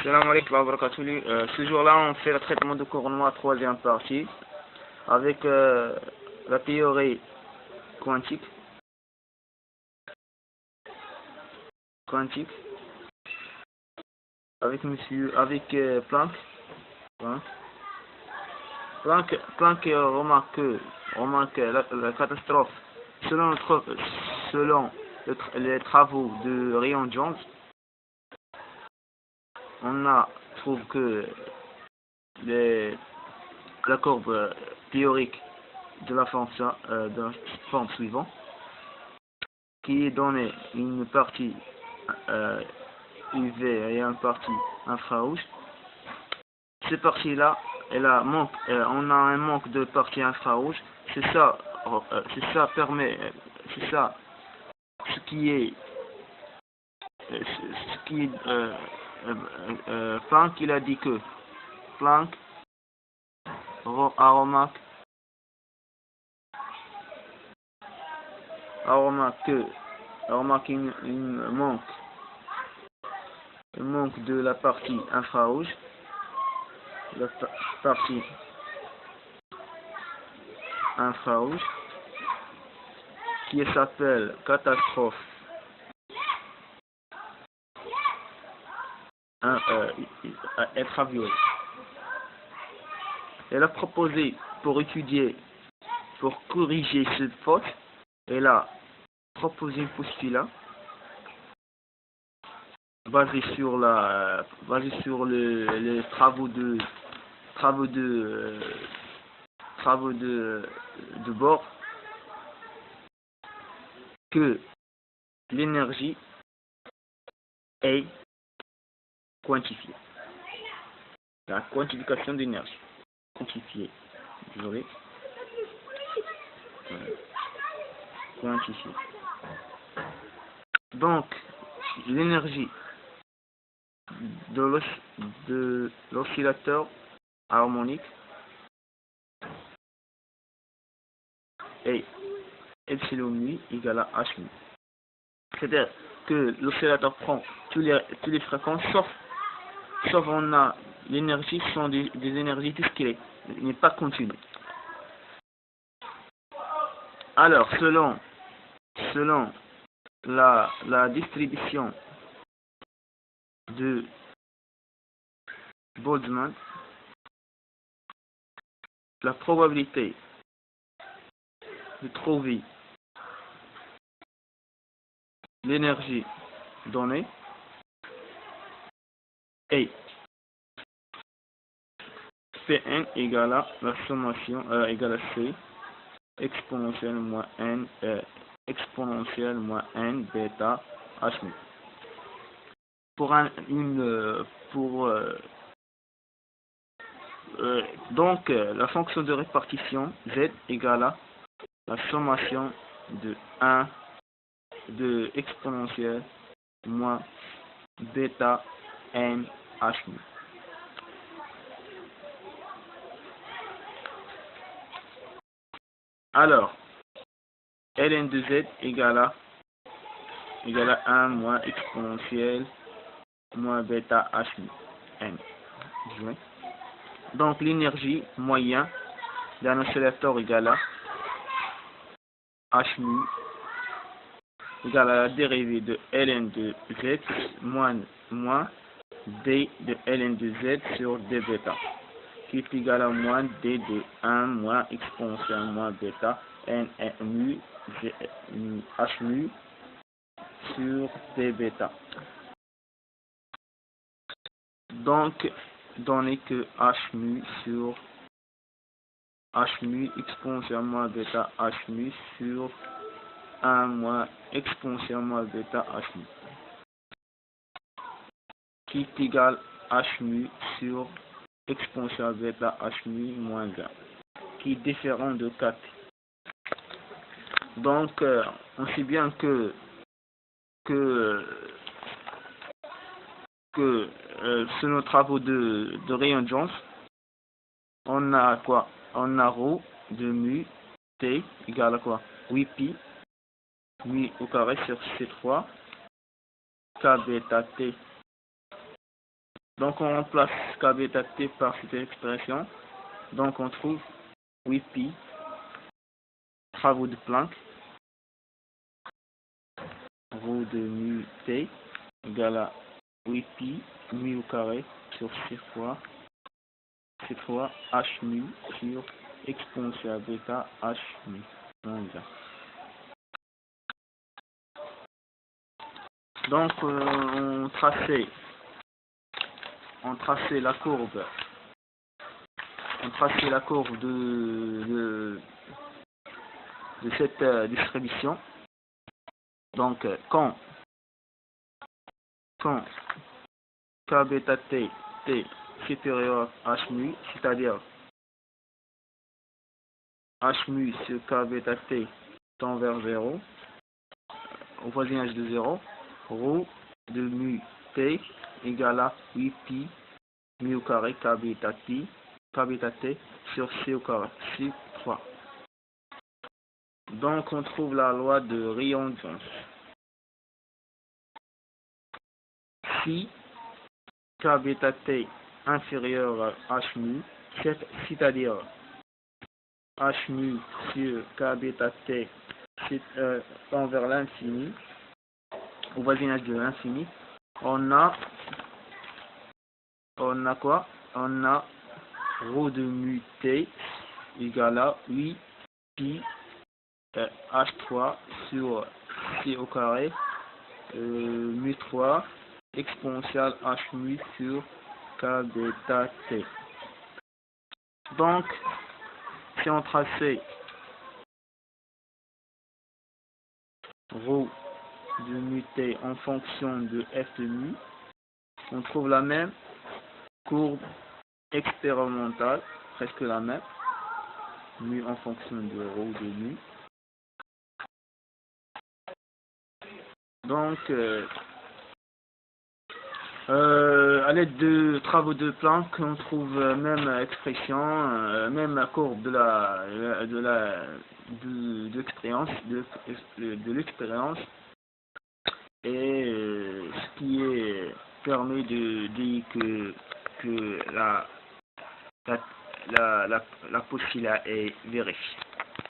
Salam alaikum wa barakatuh. Ce jour-là, on fait le traitement de couronnement, troisième partie, avec la théorie quantique, avec Planck. Planck remarque la catastrophe selon les travaux de Rayond-Jones. Trouve que la courbe théorique de la forme suivante, qui est donnée une partie UV et une partie infrarouge. Ces parties-là, on a un manque de partie infrarouge. C'est ça ce qui est Planck. Il a dit que Planck a remarqué un manque de la partie infrarouge, qui s'appelle catastrophe ultraviolette. Elle a proposé pour corriger cette faute, elle a proposé un postulat basé sur les travaux de Bohr, que l'énergie est quantifiée. La quantification d'énergie quantifiée. Quantifiée. Donc, l'énergie de l'oscillateur harmonique est epsilon nu égale à h nu. C'est-à-dire que l'oscillateur prend toutes les fréquences, sauf on a l'énergie sont des énergies discrètes, il n'est pas continu. Alors, selon la distribution de Boltzmann, la probabilité de trouver l'énergie donnée est Pn égale à la sommation égale à C exponentielle moins n bêta h nu. Donc la fonction de répartition z égale à la sommation de 1 de exponentielle moins bêta n h nu. Alors, ln de z égale à 1 moins exponentielle moins bêta h nu n. Donc l'énergie moyenne d'un oscillateur égale à h nu égale à la dérivée de ln de z moins d de ln de z sur d bêta, qui est égal à moins d de 1 moins exponentielle moins bêta n nu h nu sur d bêta. Donc, donné que h nu sur h nu exponentielle moins bêta h nu sur 1 moins exponentielle moins bêta h nu, qui est égal à h nu sur exponentielle bêta h nu moins 1, qui est différent de 4. Donc, on sait bien que sur nos travaux de Rayond-Jones, on a quoi? On a ρ de mu t égale à quoi? 8pi mu au carré sur C3 k bêta t Donc on remplace k bêta t par cette expression. Donc on trouve 8pi, travaux de Planck, rho de mu t égale à 8pi mu au carré sur c fois h mu sur exponentielle bêta h mu moins 1. Donc on traçait la courbe. De cette distribution. Donc quand k bêta t supérieur à h mu, c'est-à-dire h mu sur k bêta t tend vers 0, au voisinage de 0, rho de mu t égale à 8pi mu au carré k bêta t sur c au carré, c 3. Donc on trouve la loi de Rayleigh-Jones. Si k bêta t inférieur à h mu, c'est-à-dire h mu sur k bêta t tend vers l'infini, au voisinage de l'infini, on a quoi? On a rho de mu t égale à 8pi h3 sur c au carré mu 3 exponentielle h mu sur k bêta t. Donc si on traçait rho de mu t en fonction de f de mu, on trouve la même courbe expérimentale, presque la même, mu en fonction de rho de mu. Donc à l'aide de travaux de Planck, on trouve même expression, même courbe de l'expérience, et ce qui permet de dire que la postulate est vérifiée.